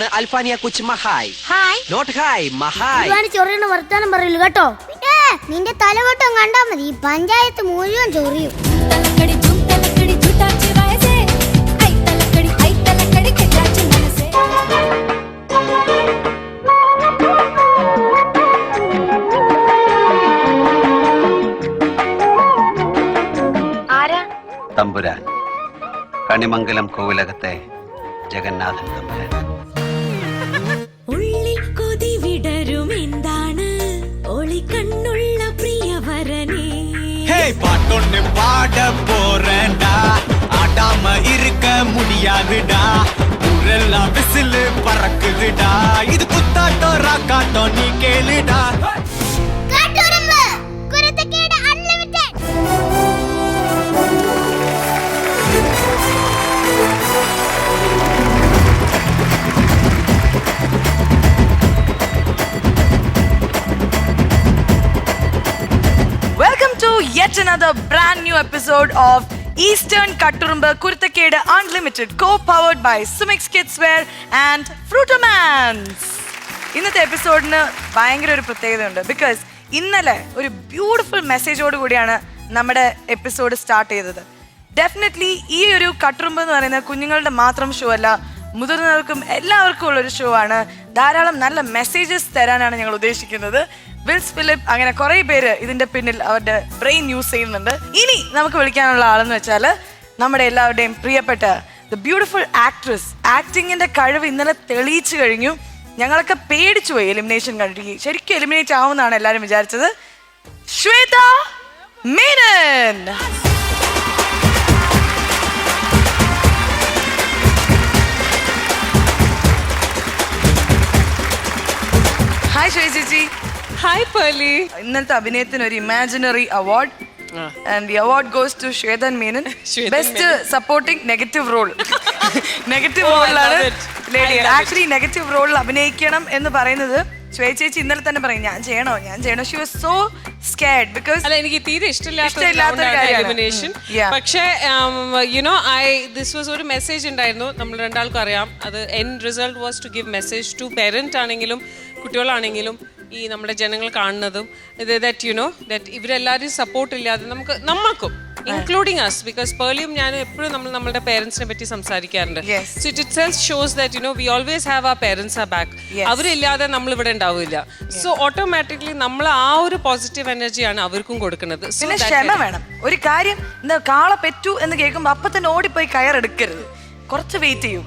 ഇതാണ് അൽഫാനിയ കുച്ച് ഹായ്. ഹായ് നോട്ട് ഹായ് മഹായ്. ചൊറിയുന്ന വർത്താനം പറയില്ല കേട്ടോ. പിന്നെ നിന്റെ തലവട്ടം കണ്ടാ മതി ഈ പഞ്ചായത്ത് മുഴുവൻ ചൊറിയും. തമ്പുരാൻ, കണിമംഗലം കോവിലകത്തെ ജഗന്നാഥൻ തമ്പുരാൻ. ഉള്ളിൽ കൊതി വിടരും എന്താണ് ഒളിക്കണ്ണുള്ള പ്രിയവരനേ. பாட்டொன்னு பாட போறேன்டா, ஆடாம இருக்க முடியாதுடா, ஊரெல்லாம் விசிலு பறக்குதுடா, இது குத்தாட்டம் ராக்காட்டம் நீ கேளுடா. Welcome to yet another brand new episode of Eastern Katturumba Kurthakede Unlimited, co-powered by Sumix Kidswear and Fruitamans. ഇന്നത്തെ എപ്പിസോഡിന് ഭയങ്കര ഒരു പ്രത്യേകതയുണ്ട്. ബിക്കോസ് ഇന്നലെ ഒരു ബ്യൂട്ടിഫുൾ മെസ്സേജോട് കൂടിയാണ് നമ്മുടെ എപ്പിസോഡ് സ്റ്റാർട്ട് ചെയ്തത്. ഡെഫിനറ്റ്ലി ഈ ഒരു കട്ടുറുമ്പ് എന്ന് പറയുന്ന കുഞ്ഞുങ്ങളുടെ മാത്രം ഷോ അല്ല, മുതിർന്നവർക്കും എല്ലാവർക്കും ഉള്ളൊരു ഷോ ആണ്. ധാരാളം നല്ല മെസ്സേജസ് തരാനാണ് ഞങ്ങൾ ഉദ്ദേശിക്കുന്നത്. വിൽസ് ഫിലിപ്പ് അങ്ങനെ കുറെ പേര് ഇതിന്റെ പിന്നിൽ അവരുടെ ബ്രെയിൻ യൂസ് ചെയ്യുന്നുണ്ട്. ഇനി നമുക്ക് വിളിക്കാനുള്ള ആളെന്ന് വെച്ചാൽ നമ്മുടെ എല്ലാവരുടെയും പ്രിയപ്പെട്ട ദ ബ്യൂട്ടിഫുൾ ആക്ട്രസ്. ആക്ടിങ്ങിന്റെ കഴിവ് ഇന്നലെ തെളിയിച്ചു കഴിഞ്ഞു. ഞങ്ങളൊക്കെ പേടിച്ചു പോയി എലിമിനേഷൻ കണ്ടിട്ട്. ശരിക്കും എലിമിനേറ്റ് ആവുമെന്നാണ് എല്ലാവരും വിചാരിച്ചത്. ശ്വേത മേനൻ. ഹായ് ശ്വേത ചേച്ചി. ഹായ് പേർലി. ഇന്നത്തെ അഭിനയത്തിന് ഒരു imaginary award and the award goes to Shwetan Menon, best supporting negative role. Negative റോളിലാണ് ലേഡി. ആക്ച്വലി നെഗറ്റീവ് റോളിൽ അഭിനയിക്കണം എന്ന് പറയുന്നത് ശ്വേത ചേച്ചി ഇന്നലെ തന്നെ പറയും ഞാൻ ചെയ്യണോ. She was so scared because അല്ല എനിക്ക് തീരെ ഇഷ്ടമില്ലാത്ത എലിമിനേഷൻ. പക്ഷേ യുനോ ദിസ് വാസ് ഒരു മെസ്സേജ് ഉണ്ടായിരുന്നു, നമ്മൾ രണ്ടാൾക്കും അറിയാം. അത് end result was to give message to parent ആണെങ്കിലും കുട്ടികളാണെങ്കിലും ഈ നമ്മുടെ ജനങ്ങൾ കാണുന്നതും ദാറ്റ് യു നോ ദാറ്റ് ഇവരെല്ലാവരും സപ്പോർട്ട് ഇല്ലാതെ നമ്മൾക്കും ഇൻക്ലൂഡിങ് അസ്, ബിക്കോസ് പേർലിയും ഞാനും എപ്പോഴും നമ്മളുടെ പേരൻസിനെ പറ്റി സംസാരിക്കാറുണ്ട്. So it itself shows that you know we always have our parents are back. അവരില്ലാതെ നമ്മൾ ഇവിടെ ഉണ്ടാവില്ല. സോ ഓട്ടോമാറ്റിക്കലി നമ്മൾ ആ ഒരു പോസിറ്റീവ് എനർജിയാണ് അവർക്കും കൊടുക്കുന്നത്. പിന്നെ ക്ഷമ വേണം. ഒരു കാര്യം എന്താ കാള പെറ്റു എന്ന് കേൾക്കുമ്പോൾ അപ്പൊ തന്നെ ഓടിപ്പോയി കയറെടുക്കരുത്. കുറച്ച് വെയിറ്റ് ചെയ്യൂ.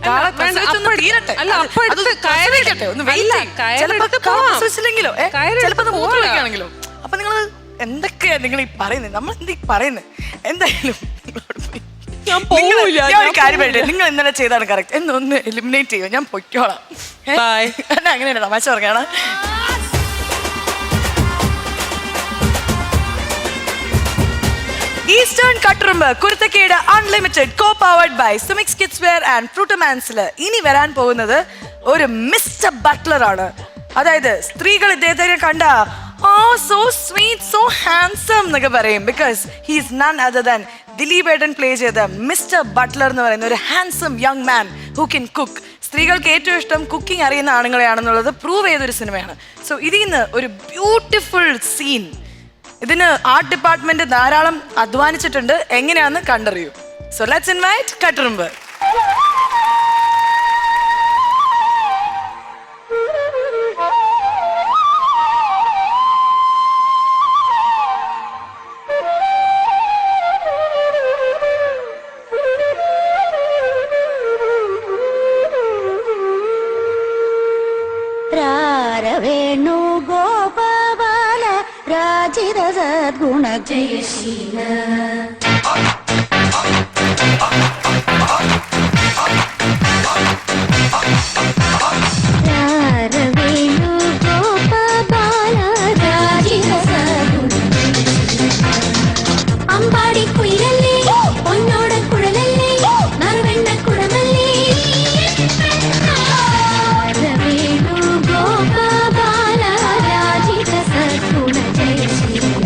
അപ്പൊ നിങ്ങൾ എന്തൊക്കെയാ നിങ്ങൾ ഈ പറയുന്നത്, നമ്മൾ എന്താ പറയുന്നത്. എന്തായാലും കാര്യം പറയട്ടെ, നിങ്ങൾ ഇന്നലെ ചെയ്താണ് കറക്റ്റ്. എന്നൊന്ന് എലിമിനേറ്റ് ചെയ്യോ, ഞാൻ പൊയ്ക്കോളാം. അങ്ങനെയാണ് തമാശ പറഞ്ഞാണ്. Eastern Katturumbu Kuruthakkedu unlimited, co-powered by Sumix Kidswear and Fruitamans. ഇനി വരാൻ പോകുന്നത് ഒരു മിസ്റ്റർ ബട്ട്ലർ ആണ്. അതായത് സ്ത്രീകൾ ഇദ്ദേഹത്തെ കണ്ട സോ സ്വീറ്റ്, സോ ഹാൻസം എന്നൊക്കെ പറയും. Because he is none other than Dileep ഏട്ടൻ പ്ലേ ചെയ്ത മിസ്റ്റർ ബട്ട്ലർ എന്ന് പറയുന്ന ഒരു handsome young man who can cook. സ്ത്രീകൾക്ക് ഏറ്റവും ഇഷ്ടം കുക്കിംഗ് അറിയുന്ന ആണുങ്ങളെയാണെന്നുള്ളത് പ്രൂവ് ചെയ്തൊരു സിനിമയാണ്. സോ ഇതിൽ നിന്ന് ഒരു ബ്യൂട്ടിഫുൾ സീൻ. ഇതിന് ആർട്ട് ഡിപ്പാർട്ട്മെന്റ് ധാരാളം അധ്വാനിച്ചിട്ടുണ്ട്. എങ്ങനെയാണെന്ന് കണ്ടറിയൂ. So let's invite Katturumbu. Venu Gopala രാജിത സദ്ഗുണ ജയശീല. വേണു ഗോപാല രാജിത സദ്ഗുണ അമ്പാടി കുയിലല്ലേ പൊന്നോട കുഴലല്ലേ നറുവെണ്ണ കുടമല്ലേ. വേണു ഗോപാല രാജിത സദ്ഗുണ ജയശീല.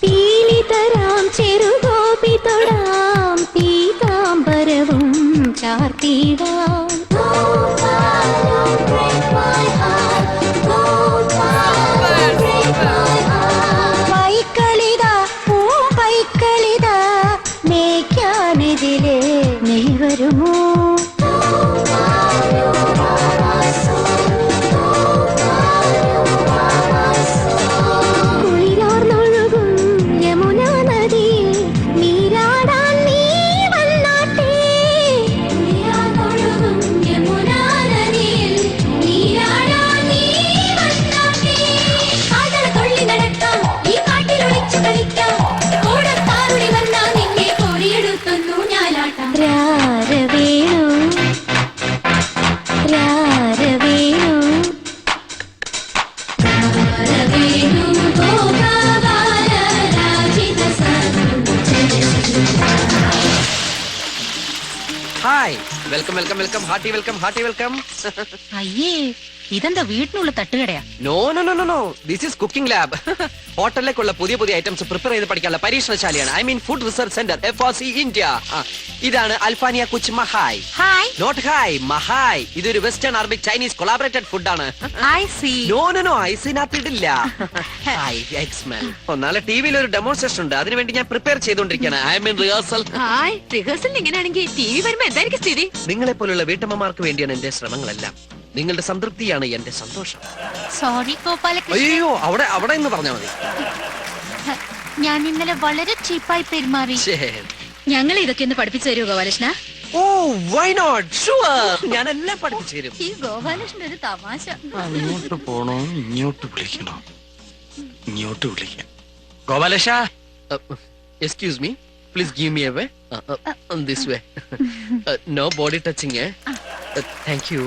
പീലിതരാം ചെറുഗോപി തൊടാം പീതാംബരവും ചാർത്തിടാം പൈക്കളിതാ പൈക്കളിതാ മേയ്ക്കാനെതിരെ നീ വരുമോ കുളിരാർന്നൊഴുകും യമുനാ നദിയിൽ നീരാടാൻ നീ വന്നാട്ടെ കുളിരാർന്നൊഴുകും യമുനാ നദിയിൽ നീരാടാൻ നീ വന്നാട്ടെ കാതട തുള്ളി നടക്കാം ഈ കാട്ടിൽ ഒളിച്ചു കളിക്കാം ഓടത്താറുടി വന്നാൽ നിന്നെ കോരിയെടുത്തൊന്നു ഞാലാട്ടാം രാരവേണു രാരവേണു രാരവേണു ഗോപാല രാജിത hi welcome welcome welcome hearty welcome hearty welcome അയ്യേ ഇതെന്താ വീട്ടിനുള്ള തട്ടുകടയാ? No no no no no this is cooking lab. ഹോട്ടലിലേക്കുള്ള പുതിയ പുതിയ ഐറ്റംസ് പ്രിപ്പയർ ചെയ്ത് പഠിക്കാനുള്ള പരീക്ഷണശാലയാണ്. I mean food research centre FRC India. ഇതാണ് അൽഫാനിയ കുച്ച് മഹായ്. ഹായ് നോട്ട് ഹായ് മഹായ്. ഇതൊരു വെസ്റ്റേൺ അറബിക് ചൈനീസ് കൊളാബറേറ്റഡ് ഫുഡാണ്. I see. No no no ഐസിനകത്ത് ഇടില്ല. ഹായ് എക്സ്മെൽ. നാളെ ടിവിയിൽ ഒരു ഡെമോൺസ്ട്രേഷൻ ഉണ്ട്. അതിനുവേണ്ടി ഞാൻ പ്രിപ്പയർ ചെയ്തുകൊണ്ടിരിക്കുകയാണ്. I mean rehearsal. Hi rehearsal ഇങ്ങനെയാണെങ്കിൽ ടിവി വരുമ്പോ എന്തായിരിക്കും സ്ഥിതി? നിങ്ങളെ പോലുള്ള വീട്ടമ്മമാർക്ക് വേണ്ടിയാണ് എന്റെ ശ്രമങ്ങളെല്ലാം. നിങ്ങളുടെ സംതൃപ്തിയാണ് എന്റെ സന്തോഷം. സോറി ഗോപാലകൃഷ്ണൻ, അയ്യോ അവിടെ അവിടെ എന്ന് പറഞ്ഞാൽ മതി. ഞാൻ ഇന്നലെ വളരെ ചീപ്പായി പെരുമാറി. ശരി. ഞങ്ങൾ ഇതൊക്കെ ഒന്ന് പഠിപ്പിച്ചു തരുമോ ഗോപാലകൃഷ്ണ? ഓ വൈ നോട്ട്, ഷുവർ. ഞാൻ എല്ലാം പഠിപ്പിച്ചു തരും. ഈ ഗോപാലകൃഷ്ണൻ ഒരു തമാശ. അങ്ങോട്ട് പോണോ ഇങ്ങോട്ട് വിളിക്കണോ? ഇങ്ങോട്ട് വിളിക്കാം. ഗോപാലകൃഷ, excuse me, please give me a way. This way. No body touching. Thank you.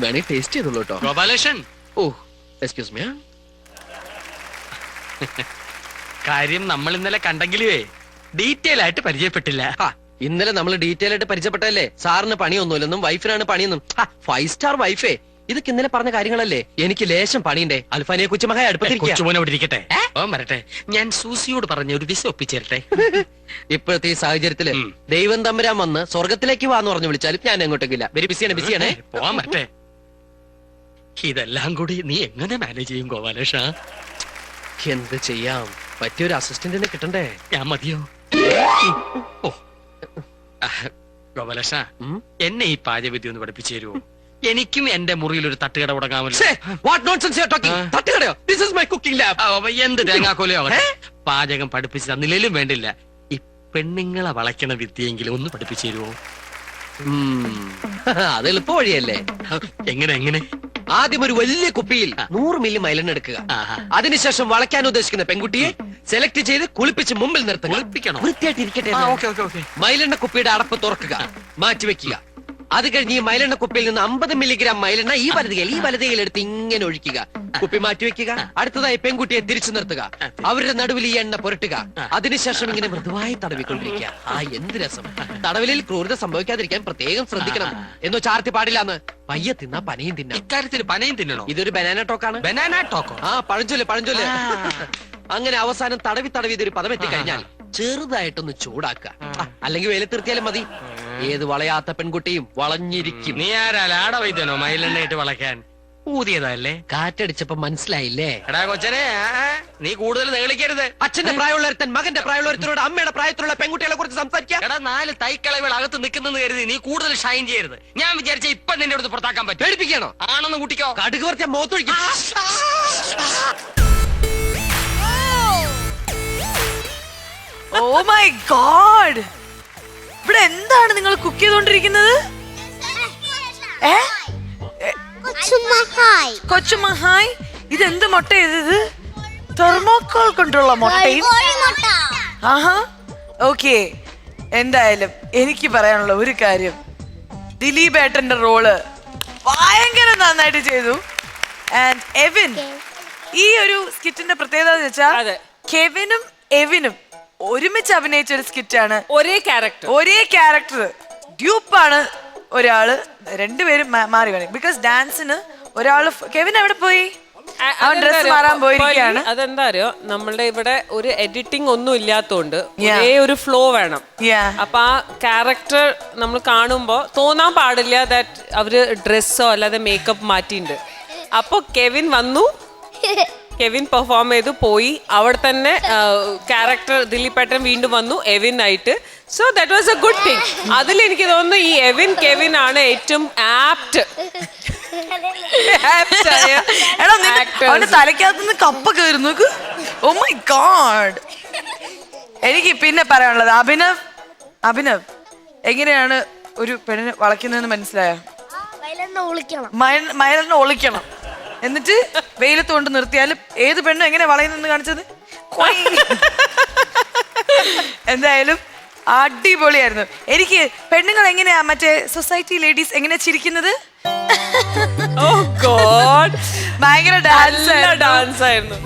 വേണേ ടേസ്റ്റ് ചെയ്തോളൂ കേട്ടോ. Gopalakrishnan, oh excuse me. കാര്യം നമ്മൾ ഇന്നലെ കണ്ടെങ്കിലേ ഡീറ്റെയിൽ ആയിട്ട് പരിചയപ്പെട്ടില്ല. ഇന്നലെ നമ്മൾ ഡീറ്റെയിൽ ആയിട്ട് പരിചയപ്പെട്ടല്ലേ. സാറിന് പണിയൊന്നുമില്ലെന്നും വൈഫിനാണ് പണിയെന്നും. 5 സ്റ്റാർ വൈഫേ. ഇതൊക്കെ ഇന്നലെ പറഞ്ഞ കാര്യങ്ങളല്ലേ. എനിക്ക് ലേശം പണിയുണ്ടേ. അൽഫാനിയെ കുച്ചുമഹായ അടുപ്പത്തിരിക്കുക. കൊച്ചുമോനെ ഇവിടെ ഇരിക്കട്ടെ. ഓ വരട്ടെ. ഞാൻ സൂസിയോട് പറഞ്ഞ ഒരു വിസ ഒപ്പിച്ചേരട്ടെ. ഇപ്പോഴത്തെ ഈ സാഹചര്യത്തില് ദൈവം തമ്പുരാൻ വന്ന് സ്വർഗത്തിലേക്ക് വാന്ന് പറഞ്ഞു വിളിച്ചാലും ഞാൻ എങ്ങോട്ടെങ്കില്ല. വെരി ബിസിയാണേ. പോവാൻ പറ്റേ. ഇതെല്ലാം കൂടി നീ എങ്ങനെ മാനേജ് ചെയ്യും ഗോപാലകൃഷ്ണ? എന്ത് ചെയ്യാം, പറ്റിയൊരു അസിസ്റ്റന്റിനെ കിട്ടണ്ടേ. ഞാൻ മതിയോ? ഓ ഗോപാലകൃഷ്ണ, എന്നെ ഈ പാചകവിദ്യ ഒന്ന് പഠിപ്പിച്ചു തരുമോ? എനിക്കും എന്റെ മുറിയിൽ ഒരു തട്ടുകട തുടങ്ങാമല്ലോ. എന്ത് തേങ്ങാക്കോലയോ പാചകം പഠിപ്പിച്ചു തന്നില്ലേലും വേണ്ടില്ല. ഈ പെണ്ണുങ്ങളെ വളയ്ക്കണ വിദ്യയെങ്കിലും ഒന്ന് പഠിപ്പിച്ചു തരുമോ? അത് എളുപ്പ വഴിയല്ലേ. എങ്ങനെ എങ്ങനെ? ആദ്യം ഒരു വലിയ കുപ്പിയിൽ 100 മില്ലി മൈലെണ്ണ എടുക്കുക. അതിനുശേഷം വളയ്ക്കാൻ ഉദ്ദേശിക്കുന്ന പെൺകുട്ടിയെ സെലക്ട് ചെയ്ത് കുളിപ്പിച്ച് മുമ്പിൽ നിർത്തുക. കുളിപ്പിക്കണോ? വൃത്തിയായിട്ട് ഇരിക്കട്ടെ. മൈലെണ്ണ കുപ്പിയുടെ അടപ്പ് തുറക്കുക, മാറ്റിവെക്കുക. അത് കഴിഞ്ഞ് ഈ മൈലെണ്ണ കുപ്പിയിൽ നിന്ന് 50 മില്ലിഗ്രാം മൈലെണ്ണ ഈ വലതുകയിൽ എടുത്ത് ഇങ്ങനെ ഒഴിക്കുക. കുപ്പി മാറ്റിവെക്കുക. അടുത്തതായി പെൺകുട്ടിയെ തിരിച്ചു നിർത്തുക. അവരുടെ നടുവിൽ ഈ എണ്ണ പുരട്ടുക. അതിനുശേഷം ഇങ്ങനെ മൃദുവായി തടവിക്കൊണ്ടിരിക്കുക. എന്ത് രസം. തടവിലിൽ ക്രൂരത സംഭവിക്കാതിരിക്കാൻ പ്രത്യേകം ശ്രദ്ധിക്കണം. എന്നോ ചാർത്തി പാടില്ലാന്ന്. പയ്യെ തിന്നാ പനയും തിന്നാം. ഇക്കാര്യത്തിൽ പനയും തിന്നണോ? ഇതൊരു ബനാന ടോക്കാണ്. Banana Toko? പഴഞ്ചൊല്ല്. അങ്ങനെ അവസാനം തടവി ഇതൊരു പദം എത്തിക്കഴിഞ്ഞാൽ ചെറുതായിട്ടൊന്ന് ചൂടാക്കുക. അല്ലെങ്കിൽ വെയിലത്തിർത്തിയാലും മതി. ഏത് വളയാത്ത പെൺകുട്ടിയും വളഞ്ഞിരിക്കും. നീ ആരാ ലാട വൈദ്യനോ മയിലെണ്ണയിട്ട് വളയ്ക്കാൻ? ഊതിയതല്ലേ? കാറ്റടിച്ചപ്പോ മനസ്സിലായില്ലേ? എടാ കൊച്ചനെ, നീ കൂടുതൽ നേളിക്കരുത്. അച്ഛന്റെ പ്രായമുള്ളൊരുത്തൻ മകന്റെ പ്രായമുള്ളൊരുത്തരോട് അമ്മയുടെ പ്രായത്തിലുള്ള പെൺകുട്ടികളെ കുറിച്ച് സംസാരിക്കാം. എടാ 4 തൈക്കളകൾ അകത്ത് നിൽക്കുന്നെന്ന് കരുതി നീ കൂടുതൽ ഷൈൻ ചെയ്യരുത്. ഞാൻ വിചാരിച്ച ഇപ്പൊ നിന്റെ അടുത്ത് പുറത്താക്കാൻ പറ്റും. പേടിപ്പിക്കണോ? ആണെന്ന് കൂട്ടിക്കോ. കടുക് കുറച്ച മോത്തൊഴിക്കും. ഓ മൈ ഗോഡ്, ഇവിടെ എന്താണ് നിങ്ങൾ കുക്ക് ചെയ്തോണ്ടിരിക്കുന്നത്? കൊച്ചുമഹായ്, ഇതെന്ത് മുട്ട ഇത്? തെർമോക്കോൾ കൊണ്ടുള്ള മുട്ടയും. ആഹാ, ഓക്കെ. എന്തായാലും എനിക്ക് പറയാനുള്ള ഒരു കാര്യം, ദിലീപ് ഏട്ടന്റെ റോള് ഭയങ്കര നന്നായിട്ട് ചെയ്തു. ആൻഡ് എവിൻ, ഈ ഒരു സ്കിറ്റിന്റെ പ്രത്യേകത എന്ന് വെച്ചാൽ കെവിനും എവിനും ഒരുമിച്ച് അഭിനയിച്ച ഒരു സ്കിറ്റാണ്. ഒരേ ക്യാരക്ടർ ഡ്യൂപ്പാണ് ഒരാള് രണ്ടുപേരും മാറി വേണം. ബിക്കോസ് ഡാൻസിന് ഒരാള് കെവിൻ എവിടെ പോയി? അവൻ ഡ്രസ് മാറാൻ പോയിരിക്കുകയാണ്. അതെന്താ അറിയോ, നമ്മളുടെ ഇവിടെ ഒരു എഡിറ്റിംഗ് ഒന്നും ഇല്ലാത്തോണ്ട് ഒരേ ഒരു ഫ്ലോ വേണം. അപ്പൊ ആ ക്യാരക്ടർ നമ്മൾ കാണുമ്പോ തോന്നാൻ പാടില്ല ദാറ്റ് അവര് ഡ്രസ്സോ അല്ലാതെ മേക്കപ്പ് മാറ്റിണ്ട്. അപ്പൊ കെവിൻ വന്നു, കെവിൻ പെർഫോം ചെയ്തു പോയി. അവിടെ തന്നെ ക്യാരക്ടർ ദിലീപേട്ടൻ വീണ്ടും വന്നു എവിൻ ആയിട്ട്. So that was A good thing. അതിൽ എനിക്ക് തോന്നുന്നു ഈ എവിൻ കെവിൻ ആണ് ഏറ്റവും ആപ്റ്റ്. അവന്റെ തലയ്ക്കകത്തുനിന്ന് കപ്പ കയറുന്നു. Oh my god. എനിക്ക് പിന്നെ പറയാനുള്ളത്, അഭിനവ് എങ്ങനെയാണ് ഒരു പെണ്ണിനെ വളയ്ക്കുന്നതെന്ന് മനസ്സിലായോ? മയലിനെ ഒളിക്കണം, എന്നിട്ട് വെയിലത്ത് കൊണ്ട് നിർത്തിയാലും ഏത് പെണ്ണും എങ്ങനെ വളയുന്നെന്ന് കാണിച്ചത്. എന്തായാലും അടിപൊളിയായിരുന്നു. എനിക്ക് പെണ്ണുങ്ങൾ എങ്ങനെയാ മറ്റേ സൊസൈറ്റി ലേഡീസ് എങ്ങനെയാ ചിരിക്കുന്നത്? ഭയങ്കര ഡാൻസ് ആയിരുന്നു.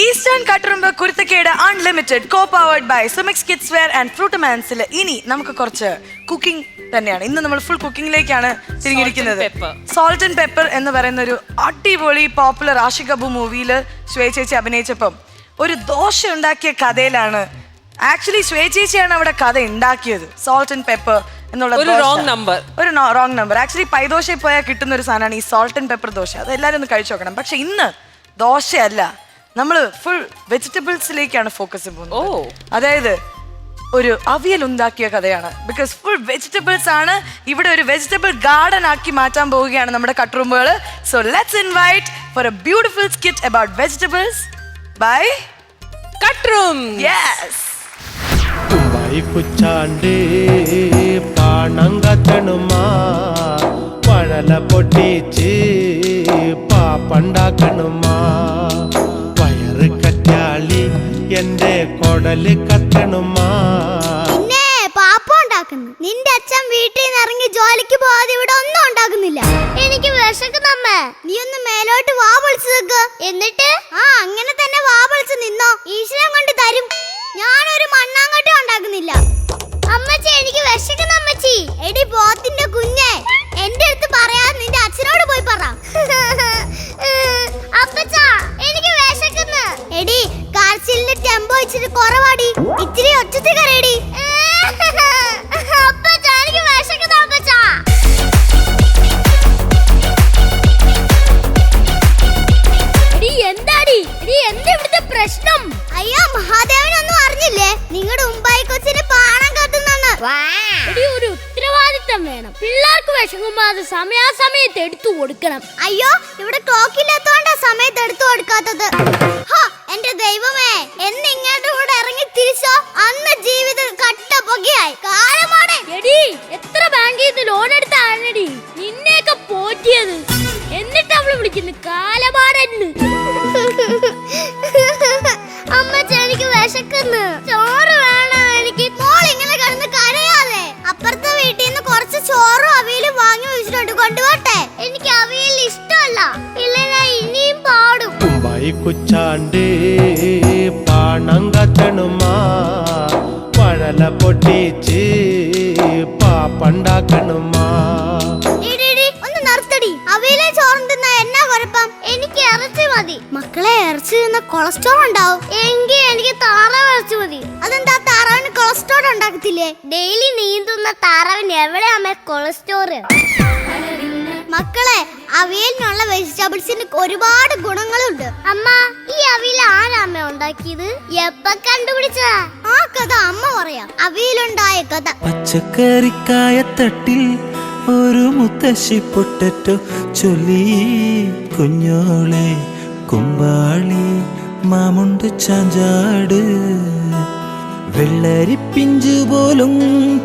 Eastern Katturumbu Kuruthakkedu unlimited co-powered by Sumix kids wear and ഫ്രൂട്ടമാൻസിൽ ഇനി നമുക്ക് കുറച്ച് കുക്കിംഗ് തന്നെയാണ്. ഇന്ന് നമ്മൾ ഫുൾ കുക്കിംഗിലേക്കാണ് തിരിഞ്ഞിരിക്കുന്നത്. സോൾട്ട് ആൻഡ് പെപ്പർ എന്ന് പറയുന്ന ഒരു അടിപൊളി പോപ്പുലർ ആഷിക് കപൂർ മൂവിയിൽ ശ്വേത ചേച്ചി അഭിനയിച്ചപ്പം ഒരു ദോശ ഉണ്ടാക്കിയ കഥയിലാണ്. ആക്ച്വലി ശ്വേത ചേച്ചിയാണ് അവിടെ കഥ ഉണ്ടാക്കിയത്. സോൾട്ട് ആൻഡ് പെപ്പർ എന്നുള്ള ഒരു റോങ് നമ്പർ. ആക്ച്വലി പൈദോശയിൽ പോയാൽ കിട്ടുന്ന ഒരു സാധനമാണ് ഈ സോൾട്ട് ആൻഡ് പെപ്പർ ദോശ. അത് എല്ലാവരും ഒന്ന് കഴിച്ചു നോക്കണം. പക്ഷെ ഇന്ന് ദോശയല്ല, നമ്മൾ ഫുൾ വെജിറ്റബിൾസിലേക്കാണ് ഫോക്കസ് പോകുന്നത്. അതായത് ഒരു അവിയൽ ഉണ്ടാക്കിയ കഥയാണ്. ബിക്കോസ് ഫുൾ വെജിറ്റബിൾസ് ആണ്. ഇവിടെ ഒരു വെജിറ്റബിൾ ഗാർഡൻ ആക്കി മാറ്റാൻ പോവുകയാണ് നമ്മുടെ കട്ടുറുമ്പുകൾ. So let's invite for a beautiful skit about vegetables by കട്ടുറും. യെസ്. കുച്ചാണ്ട് പാണങ്കത്തണുമാ പഴല പൊട്ടിച്ച് പാപ്പണ്ടാക്കണുമാ വയറ് കറ്റാളി എന്റെ കൊടല് കത്തണുമാ. പിന്നെ പാപ്പ ഉണ്ടാക്കുന്നു. നിന്റെ അച്ഛൻ വീട്ടിൽ നിന്ന് ഇറങ്ങി ജോലിക്ക് പോവാതെ ഇവിടെ ഒന്നും ഉണ്ടാക്കുന്നില്ല. എനിക്ക് വിശക്കുന്നമ്മ. നീ ഒന്ന് മേലോട്ട് വാ പൊളിച്ചു നിൽക്ക്. എന്നിട്ട് അങ്ങനെ തന്നെ വാ പൊളിച്ചു നിന്നോ. ഈശ്വരൻ കൊണ്ട് തരും. ഞാനൊരു മണ്ണാങ്കട്ട ഉണ്ടാക്കുന്നില്ല. അമ്മച്ചി എനിക്ക് വിശക്കുന്ന അമ്മച്ചി. എടി പോത്തിന്റെ കുഞ്ഞെ, എന്റെ അടുത്ത് പറയാ നിന്റെ അച്ഛനോട് പോയി പറ. അപ്പച്ചാ എനിക്ക് വിശക്കുന്നു. എടി കാർച്ചിലിന്റെ ടെമ്പോ ഇച്ചിരി കുറവാടി. ഇച്ചിരി ഒച്ചത്തിൽ കരയടി. അപ്പച്ചാ എനിക്ക് വിശക്കുന്ന അപ്പച്ചാ. എന്താടി എന്താ ഇവിടുത്തെ പ്രശ്നം? അയ്യോ മഹാദേവനൊന്നും അറിഞ്ഞില്ലേ? നിങ്ങളുടെ ഉമ്പായി കൊച്ചിന് പാണം കത്തുന്നാണ്. ഒരു ഉത്തരവാദിത്തം വേണം. പിള്ളേർക്ക് വിശങ്ങുമ്പോ അത് സമയാസമയത്ത് എടുത്തു കൊടുക്കണം. അയ്യോ ഇവിടെ ക്ലോക്കില്ലാത്തോണ്ടാ സമയത്ത് എടുത്തു കൊടുക്കാത്തത്. എന്റെ ദൈവമേ, എന്നിങ്ങോട്ട് കൂടെ ഇറങ്ങി തിരിച്ചോ അന്ന് ജീവിതം കട്ട പൊകയായി. കാലമാണ് എടി. എത്ര ബാങ്കിൽ നിന്ന് ലോൺ എടുത്താണടി നിന്നെയൊക്കെ പോറ്റിയത്. എന്നിട്ട് അവള് വിളിക്കുന്നു കാലമാരെന്ന്. അമ്മച്ചി എനിക്ക് വിശക്കുന്നു. ചോറ് വേണം എനിക്ക്. മോൾ ഇങ്ങനെ കിടന്ന് കരയാതെ. അപ്പുറത്തെ വീട്ടിൽ നിന്ന് കുറച്ച് ചോറും അവിയലും വാങ്ങി വെച്ചിട്ടുണ്ട്. കൊണ്ടുപോട്ടെ. എനിക്ക് അവിയൽ ഇഷ്ടമല്ല. ഇല്ല ഞാൻ ഇനിയും പാടും. കുച്ചാണ്ട് പാണങ്കത്തണുമാ പഴല പൊട്ടിച്ച് പാപ്പണ്ടാക്കണുമാ. ഒന്ന് നിർത്തടി. അവിയലെ ചോറും തിന്നാ എന്നാ കുഴപ്പം? എനിക്ക് ഇറച്ചി മതി. മക്കളെ, ഇറച്ചി തിന്ന കൊളസ്ട്രോൾ ഉണ്ടാവും. എങ്കിൽ എനിക്ക് താറാവ് ഇറച്ചി മതി. അതെന്താ താറാവിന് കൊളസ്ട്രോൾ ഉണ്ടാക്കത്തില്ലേ? ഡെയിലി നീന്തുന്ന താറാവിന് എവിടെയാമേ കൊളസ്ട്രോൾ? മക്കളെ, അവിയലിനുള്ള വെജിറ്റബിൾസിന് ഒരുപാട് ഗുണങ്ങളുണ്ട്. അമ്മ, ഈ അവിയൽ ആരാമ്മ ഉണ്ടാക്കിയത്? എപ്പ കണ്ടുപിടിച്ചതാ? ആ കഥ അമ്മ പറയാം. അവിയലുണ്ടായ കഥ. പച്ചക്കറിക്കായ തട്ടിൽ ഒരു മുത്തശ്ശി പൊട്ടറ്റോ ചൊല്ലി കുഞ്ഞോളെ കുമ്പാളി മാമുണ്ട് ചാഞ്ചാട് വെള്ളരി പിഞ്ചു പോലും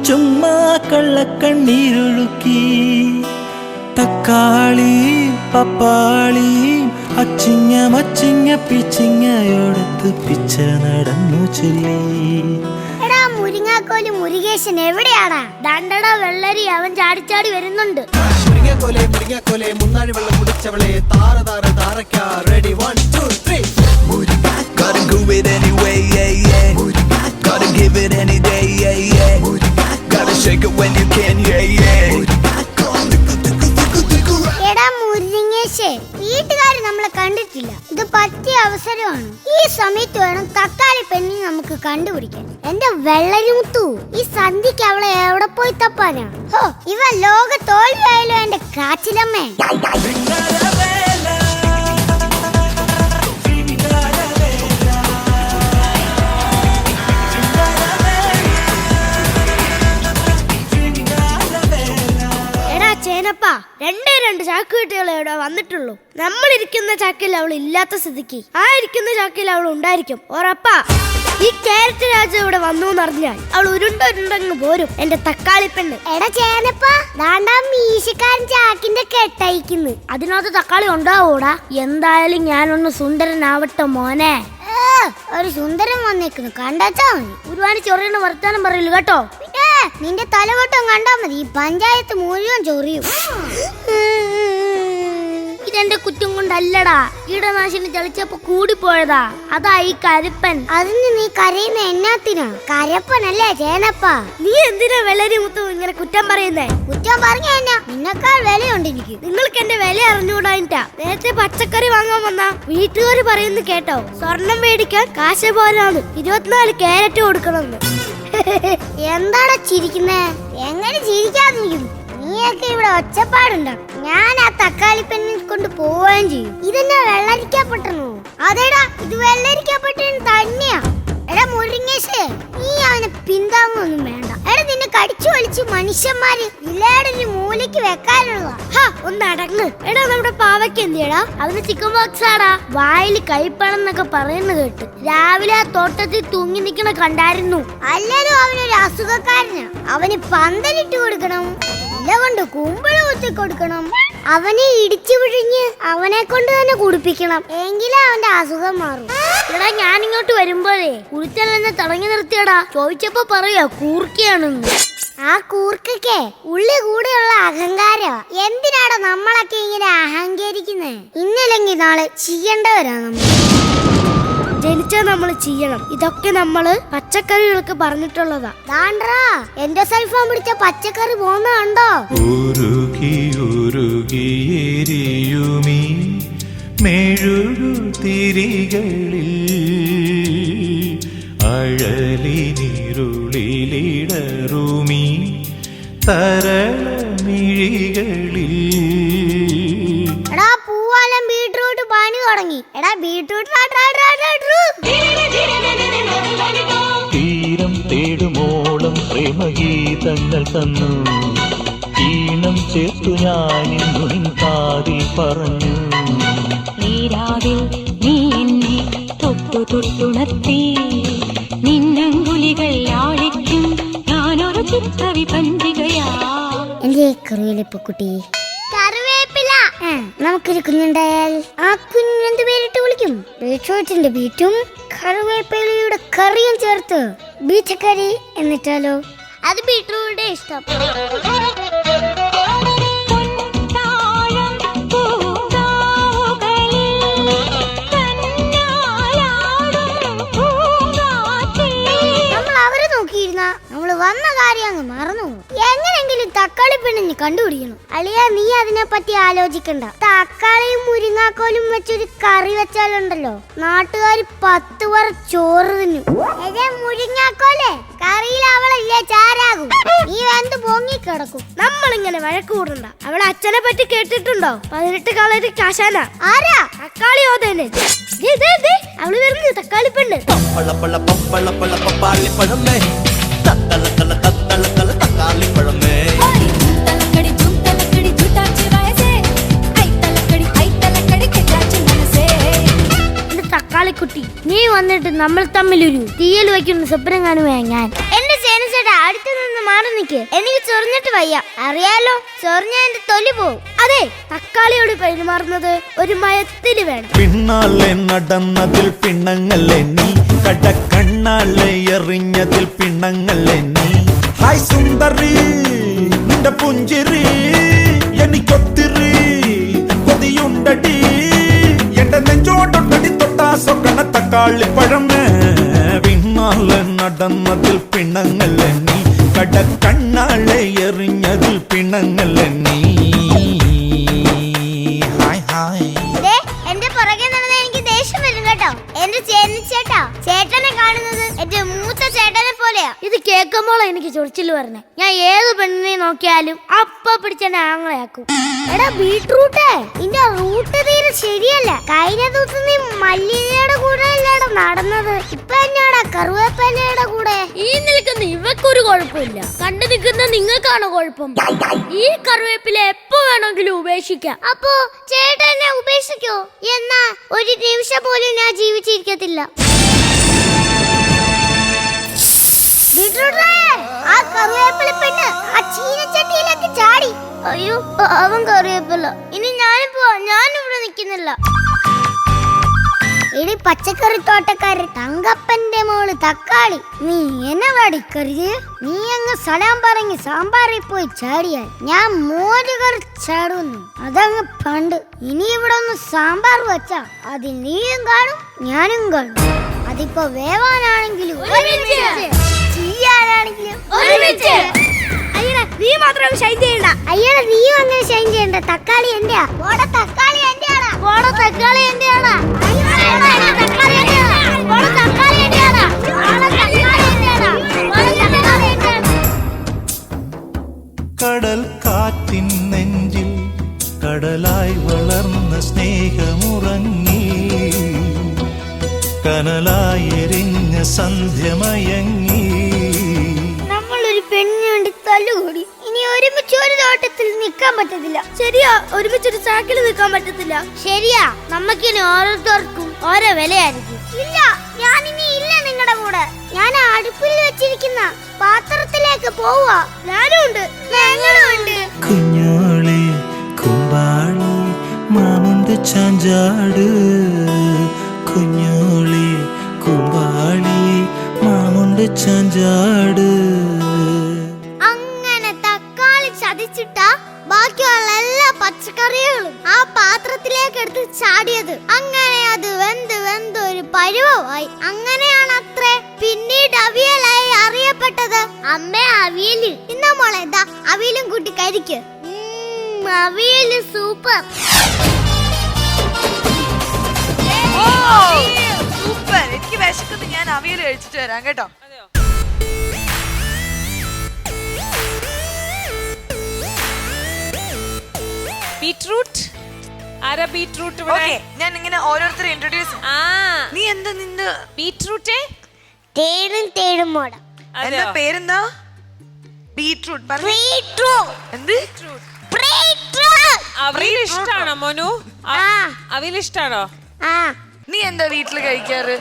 ചുമ്മാ കള്ളക്കണ്ണീരൊഴുക്കി തക്കാളി പപ്പാളി അച്ചിങ്ങ മച്ചിങ്ങ പിച്ചിങ്ങയോടത്ത് പിച്ച നടന്നു ചൊല്ലി. എടാ മുരിങ്ങാക്കോല് മുരുകേശൻ എവിടെയാടാ? ദണ്ടട വെള്ളരി അവൻ ചാടിച്ചാടി വരുന്നുണ്ട്. മുരിങ്ങാക്കോലെ മുന്നാഴി വെള്ളം കുടിച്ചവളെ താര താര താരക്കാ ready 1 2 3 Gotta do it anyway, yeah, yeah. Gotta give it any day, yeah, yeah. Gotta shake it when you can, yeah, yeah. എടാ മുരിങ്ങേശേ, വീട്ടുകാർ നമ്മളെ കണ്ടിട്ടില്ല. ഇത് പറ്റിയ അവസരമാണ്. ഈ സമയത്ത് വേണം തക്കാളി പെണ്ണി നമുക്ക് കണ്ടുപിടിക്കാൻ. എന്റെ വെള്ളരിമുത്തു, ഈ സന്ധ്യക്ക് അവളെ എവിടെ പോയി തപ്പാനാ? ഹോ, ഇവ ലോക തോൽവിയായാലോ എന്റെ കാച്ചിലമ്മേ. ചേനപ്പാ, രണ്ട് ചാക്കുകെട്ടുകൾ ഇവിടെ വന്നിട്ടുള്ളൂ. നമ്മളിരിക്കുന്ന ചാക്കിൽ അവൾ ഇല്ലാത്ത സ്ഥിതിക്ക് ആ ഇരിക്കുന്ന ചാക്കിൽ അവൾ ഉണ്ടായിരിക്കും. ഉറപ്പാ. ഈ ക്യാരറ്റ് രാജ ഇവിടെ വന്നു എന്നറിഞ്ഞാൽ അവൾ ഉരുണ്ടങ്ങ് പോരും. എന്റെ തക്കാളി പെണ്ണ്. എടാ ചേനപ്പാ, ദാണ്ടാ മീശക്കാരൻ ചാക്കിന്റെ കെട്ടയക്കുന്നു. അതിനകത്ത് തക്കാളി ഉണ്ടാവൂടാ? എന്തായാലും ഞാനൊന്ന് സുന്ദരനാവട്ടെ മോനെ. ഒരു സുന്ദരൻ വന്നേക്കുന്നു, കണ്ടാച്ചാ മതി. ഒരുപാട് ചൊറിയുന്ന വർത്താനം പറയില്ല കേട്ടോ. പിന്നെ നിന്റെ തലവട്ടം കണ്ടാ മതി, ഈ പഞ്ചായത്ത് മുഴുവൻ ചൊറിയും. ഇതെന്റെ കുറ്റം കൊണ്ടല്ലടാ, കീടനാശിനി ചളിച്ചപ്പോ കൂടിപ്പോയതാ. അതാ ഈ കരപ്പൻ. അതിന് നീ കരയുന്ന എന്നാത്തിനാ? കരപ്പനല്ലേ ചേനപ്പാ? നീ എന്തിനാ വെള്ളരി മുത്തും ഇങ്ങനെ കുറ്റം പറയുന്നേ? കുറ്റം പറഞ്ഞ എന്നാ? നിന്നെക്കാൾ വിലയുണ്ട് എനിക്ക്. നിങ്ങൾക്ക് എന്റെ വില അറിഞ്ഞുകൂടായിട്ടാ. നേരത്തെ പച്ചക്കറി വാങ്ങാൻ വന്ന വീട്ടുകാര് പറയുന്നു കേട്ടോ, സ്വർണം മേടിക്കാൻ കാശ് പോരാന്ന്, 24 ക്യാരറ്റ് കൊടുക്കണമെന്ന്. എന്താടാ ചിരിക്കുന്നേ? എങ്ങനെ ചിരിക്കാതിരിക്കുന്നു? നീയൊക്കെ ഇവിടെ ഒച്ചപ്പാടുണ്ടാക്കും. ഞാൻ ആ തക്കാളി പെണ്ണിൽ കൊണ്ട് പോവുകയും ചെയ്യും. ഇതെന്നാ വെള്ളരിക്കപ്പെട്ടണോ? അതേടാ, ഇത് വെള്ളരിക്കപ്പെട്ടന് തന്നെയാ. എടാ മുരിങ്ങേശേ, നീ അവനെ പിന്താങ്ങൊന്നും വേണ്ട. എടാ, നിന്നെ കടിച്ചു വലിച്ചു മനുഷ്യന്മാര് ഇലയുടെ മൂലയ്ക്ക് വെക്കാനുള്ളതാ. ഒന്ന് അടങ്ങ്. എടാ, നമ്മുടെ പാവയ്ക്ക് എന്തിയടാ? അവന് ചിക്കൻ ബോക്സ് ആടാ. വായിൽ കൈപ്പണെന്നൊക്കെ പറയുന്നത് കേട്ട്. രാവിലെ ആ തോട്ടത്തിൽ തൂങ്ങി നിൽക്കണ കണ്ടായിരുന്നു. അല്ലല്ലോ, അവനൊരു അസുഖക്കാരനാ. അവന് പന്തലിട്ട് കൊടുക്കണം, ഇല കൊണ്ട് കുമ്പിള കുത്തി കൊടുക്കണം, അവനെ ഇടിച്ചു പിഴിഞ്ഞ് അവനെ കൊണ്ട് തന്നെ കുടിപ്പിക്കണം. എങ്കിലേ അവന്റെ അസുഖം മാറും. എടാ, ഞാനിങ്ങോട്ട് വരുമ്പോഴേ കുളിച്ചല്ലെന്നെ തടങ്ങി നിർത്തിയടാ. ചോദിച്ചപ്പോ പറയാ കൂർക്കയാണെന്ന്. ആ കൂർക്കയ്ക്ക് ഉള്ളി കൂടെയുള്ള അഹങ്കാരമാ. എന്തിനാടാ നമ്മളൊക്കെ ഇങ്ങനെ അഹങ്കരിക്കുന്നേ? ഇന്നല്ലെങ്കിൽ നാളെ ചെയ്യേണ്ടവരാ നമ്മൾ. ജനിച്ചാ നമ്മൾ ചെയ്യണം. ഇതൊക്കെ നമ്മള് പച്ചക്കറികൾക്ക് പറഞ്ഞിട്ടുള്ളതാ. ദാണ്ട്രാ, എന്റെ സെൽഫോൺ പിടിച്ച പച്ചക്കറി പോകുന്ന കണ്ടോ? ഉരുകിയെരിയുമീ മെഴുകുതിരികളിൽ അഴലിനിരുളിലിടറുമീ തരളമിഴികളിൽ. എടാ, പൂവാലം ബീട്രൂട്ട് പണി തുടങ്ങി. എടാ, ബീട്രൂട്ട് തീരം തേടുമോളം പ്രേമഗീതങ്ങൾ തന്നു. ഈണം ചേർത്തു ഞാനിന്നു നിൻ കാതിൽ പറഞ്ഞു. നീരാവിൽ നീ എന്നെ തൊട്ടുണർത്തി. നിന്നങ്കുലികൾ ആഴിക്കും ഞാനൊരു ചിത്രവിപഞ്ചികയാ. എന്റെ കറിവേപ്പിക്കുട്ടി, കറിവേപ്പില. നമുക്കൊരു കുഞ്ഞുണ്ടായാൽ ആ കുഞ്ഞെന്ത് പേരിട്ട് വിളിക്കും? ബീട്രൂട്ടിന്റെ ബീറ്റും കറിവേപ്പിലയുടെ കറിയും ചേർത്ത് ബീറ്റ് കറി എന്നിട്ടാലോ? അത് ബീട്രൂട്ടിന്റെ ഇഷ്ടം. നമ്മൾ അവരെ നോക്കിയിരുന്ന നമ്മള് വന്ന കാര്യം അങ്ങ് മറന്നു. എങ്ങനെങ്കിലും തക്കാളി പെണ്ണിന് കണ്ടുപിടിക്കണം. അളിയ, നീ അതിനെ പറ്റി ആലോചിക്കണ്ട. തക്കാളിയും മുരിങ്ങാക്കോലും വെച്ചൊരു കറി വെച്ചാലുണ്ടല്ലോ, നാട്ടുകാർ 10 പറ ചോറ് തിന്നും. മുരിങ്ങാക്കോലെ കറിയിൽ അവളല്ലേ ചാരാകും. നീ എന്ത് പൊങ്ങി കിടക്കും. നമ്മളിങ്ങനെ വഴക്ക് കൂടണ്ട. അവളെ അച്ഛനെ പറ്റി കേട്ടിട്ടുണ്ടോ? 18 കളരി കാശാന. ആരാ? തക്കാളി ഓതേനെ. അവള് വരുന്നു, തക്കാളി പെണ്ണ്. പപ്പാളിപ്പഴമേ, തത്തള തക്കാളിപ്പഴമേ. തക്കാളിക്കുട്ടി, നീ വന്നിട്ട് നമ്മൾ തമ്മിലൊരു തീയൽ വയ്ക്കുന്ന സ്വപ്നം കാണുകയാ ഞാൻ. എന്റെ ചേനച്ചേട്ടാ, അടുത്ത് നിന്ന് മാറി നിൽക്ക്. എനിക്ക് ചൊറിഞ്ഞിട്ട് വയ്യ. അറിയാലോ, ചൊറിഞ്ഞ എന്റെ തൊലി പോവും. അതെ, തക്കാളിയോട് പെരുമാറുന്നത് ഒരു മയത്തില് വേണം. പിന്നാലെ നടന്നതിൽ പിണങ്ങല്ലേ നീ, കടക്കണ്ണാലെ എറിഞ്ഞതിൽ പിണങ്ങല്ലേ നീ. ഹായ് സുന്ദരി, നിന്റെ പുഞ്ചിരി എനിക്കൊത്തിരി കൊതിയുണ്ടടി. എന്റെ നെഞ്ചോട്ടൊട്ടടി തൊട്ടാ സൊക്കണ തക്കാളി പിന്നാലെ നടന്നതിൽ പിണങ്ങൽ നീ, കടക്കണ്ണാളെ എറിഞ്ഞതിൽ പിണങ്ങൽ നീ. Hi hi. എന്റെ പുറകെ നടന്ന എനിക്ക് ദേഷ്യം വരും കേട്ടോ. എന്റെ ചേട്ടാ, ചേട്ടനെ കാണുന്നത് എന്റെ മൂത്ത ചേട്ടനെ പോലെയാ. ഇത് കേൾക്കുമ്പോൾ എനിക്ക് ചൊറിച്ചില് പറഞ്ഞേ. ഞാൻ ഏത് പെണ്ണിനെ നോക്കിയാലും അപ്പ പിടിച്ചെന്നെ ആങ്ങളയാക്കും. എടാ ബീട്രൂട്ടേ, നിന്റെ റൂട്ട് തീരെ ശരിയല്ല. കഴിഞ്ഞ ദിവസം നീ മല്ലികയുടെ കൂടെ അല്ലേടാ നടന്നത്, ഇപ്പൊ എന്നാടാ കറുവേപ്പലയുടെ കൂടെ? ഈ നിൽക്കുന്ന ഇവക്കൊരു കുഴപ്പമില്ല, കണ്ടു നിൽക്കുന്ന നിങ്ങൾക്കാണ് കുഴപ്പം. ഈ കറുവേപ്പില എപ്പോ വേണമെങ്കിലും ഉപേക്ഷിക്കാം. അപ്പോ ചേട്ടൻ എന്നെ ഉപേക്ഷിക്കോ? എന്നാ ഒരു നിമിഷം പോലും ഞാൻ ജീവിച്ചിരിക്കത്തില്ല. ആ കറിവേപ്പില പെണ്ണ് ആ ചീനച്ചട്ടിയിലേക്ക് ചാടി. അയ്യോ അവൻ കറിവേപ്പില. ഇനി ഞാനിവിടെ നിൽക്കുന്നില്ല. എടി പച്ചക്കറി തോട്ടക്കാരൻ തങ്കപ്പന്റെ മോള് തക്കാളി, നീ എന്നെ വടിക്കരുത്. നീ അങ്ങ് സലാം പറഞ്ഞ് സാമ്പാറിൽ പോയി ചാടിയാൽ ഞാൻ മോര് കറി ചാടുന്നു. അതങ്ങ് പണ്ട്. ഇനി ഇവിടെ ഒന്ന് സാമ്പാർ വെച്ചാ അതിൽ നീയും കാണും ഞാനും കാണും. അതിപ്പോ വേവാനാണെങ്കിലും ചെയ്യാനാണെങ്കിലും നീ മാത്രം ഷൈൻ ചെയ്യണ്ട. അയ്യടാ നീയും അങ്ങനെ ഷൈൻ ചെയ്യണ്ട. തക്കാളി എന്റെയാ. തക്കാളി എന്റെയാടാ. തക്കാളി എന്റെയാടാ. കടൽ കാറ്റിൻ നെഞ്ചിൽ കടലായി വളർന്ന സ്നേഹമുറങ്ങി, കനലായി എരിഞ്ഞ സന്ധ്യമയങ്ങി. നമ്മളൊരു പെണ്ണിന് വേണ്ടി തല്ലുകൂടി. ഇനി ഒരുമിച്ച് ഒരു തോട്ടത്തിൽ നിൽക്കാൻ പറ്റത്തില്ല. ശരിയാ, ഒരുമിച്ചൊരു ചാക്കിൽ നിൽക്കാൻ പറ്റത്തില്ല. ശരിയാ, നമുക്കിനി ഓരോരുത്തർക്കും ഓരോ വിലയായിരിക്കും. ഇല്ല, ഞാനിനി ഇല്ല നിങ്ങളുടെ കൂടെ. ഞാൻ അടുപ്പിൽ വെച്ചിരിക്കുന്ന പാത്രത്തിലേക്ക് പോവാ. ഞാനുണ്ട്, ഞങ്ങളുണ്ട്. കുഞ്ഞോളെ കുമ്പാളി മാമുണ്ട് ചാഞ്ചാട്, കുഞ്ഞോളെ കുമ്പാളി മാമുണ്ട് ചാഞ്ചാട്. അങ്ങനെ തക്കാളി ചതിച്ചിട്ടാ ബാക്കിയുള്ള എല്ലാ പച്ചക്കറികളും ആ പാത്രത്തിലേക്ക് എടുത്ത് ചാടിയത്. അങ്ങനെ അത് വെന്ത് ഒരു പരുവമായി. അങ്ങനെയാണ് അത്രേ പിന്നീട് അവിയലായി അറിയപ്പെട്ടത്. അമ്മ അവിയല് ഇന്ന മോളെ, എന്താ അവിയലും കൂട്ടി കരിക്ക്. അവിയല് സൂപ്പർ. സൂപ്പർ. എനിക്ക് വിശക്കുന്നത്, ഞാൻ അവിയൽ കഴിച്ചിട്ട് വരാം കേട്ടോ. ബീട്രൂട്ട് ആരാ? ബീട്രൂട്ട് ഞാൻ ഇങ്ങനെ ഓരോരുത്തരെ ഇൻട്രൊഡ്യൂസ്. നീ എന്താ നിന്ന് ബീട്രൂട്ടേ? തേടും മോട. എന്താ പേരെന്താ? ബീട്രൂട്ട്. എന്ത് അവിയൽ ഇഷ്ടാണോ മോനു? അവിയൽ ഇഷ്ടാണോ? നീ എന്താ വീട്ടില് കഴിക്കാറ്?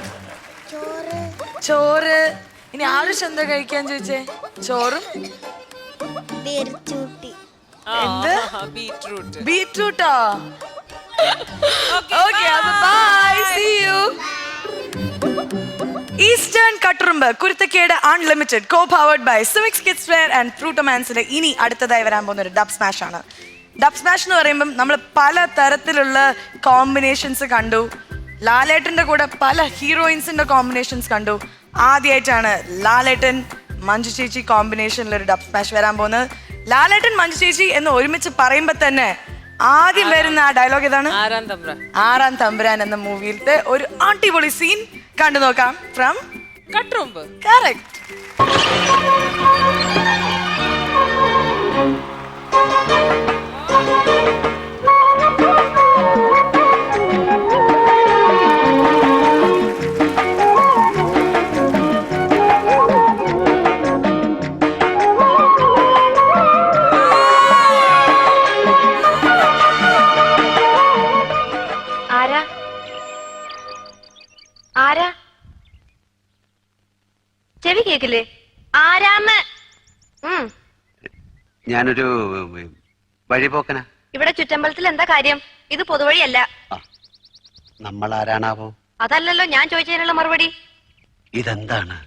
ചോറ്. ഇനി ആവശ്യം എന്താ കഴിക്കാൻ ചോദിച്ചേ? ചോറും എന്ത്? ബീട്രൂട്ട്. ബീട്രൂട്ടോ? Okay, bye, see you. Eastern Katturumbu Kuruthakkedu unlimited co powered by Sumix kids wear and ഫ്രൂട്ടോമാൻസിന്റെ ഇനി അടുത്തതായി വരാൻ പോകുന്ന ഒരു ഡബ് സ്മാഷ് ആണ്. ഡബ് സ്മാഷ് എന്ന് പറയുമ്പം നമ്മൾ പല തരത്തിലുള്ള കോമ്പിനേഷൻസ് കണ്ടു. ലാലേട്ടന്റെ കൂടെ പല ഹീറോയിൻസിന്റെ കോമ്പിനേഷൻസ് കണ്ടു. ആദ്യമായിട്ടാണ് ലാലേട്ടൻ മഞ്ജു ചേച്ചി കോമ്പിനേഷനിൽ ഒരു ഡബ് സ്മാഷ് വരാൻ പോകുന്നത്. ലാലേട്ടൻ മഞ്ജു ചേച്ചി എന്ന് ഒരുമിച്ച് പറയുമ്പോ തന്നെ ആദ്യം വരുന്ന ആ ഡയലോഗ് ഏതാണ്? ആറാം തമ്പുരാൻ എന്ന മൂവിയിലത്തെ ഒരു അടിപൊളി സീൻ കണ്ടു നോക്കാം. ഫ്രം കട്ടുറുമ്പ്. കറക്റ്റ്. ആരാ? ചെവി കേക്കില്ലേ? ആരാന്ന്? ഞാനൊരു വഴിപോക്കനാ. ഇവിടെ ചുറ്റമ്പലത്തിൽ എന്താ കാര്യം? ഇത് പൊതുവഴിയല്ല. നമ്മൾ ആരാണാവോ? അതല്ലല്ലോ ഞാൻ ചോദിച്ചതിനുള്ള മറുപടി. ഇതെന്താണ്?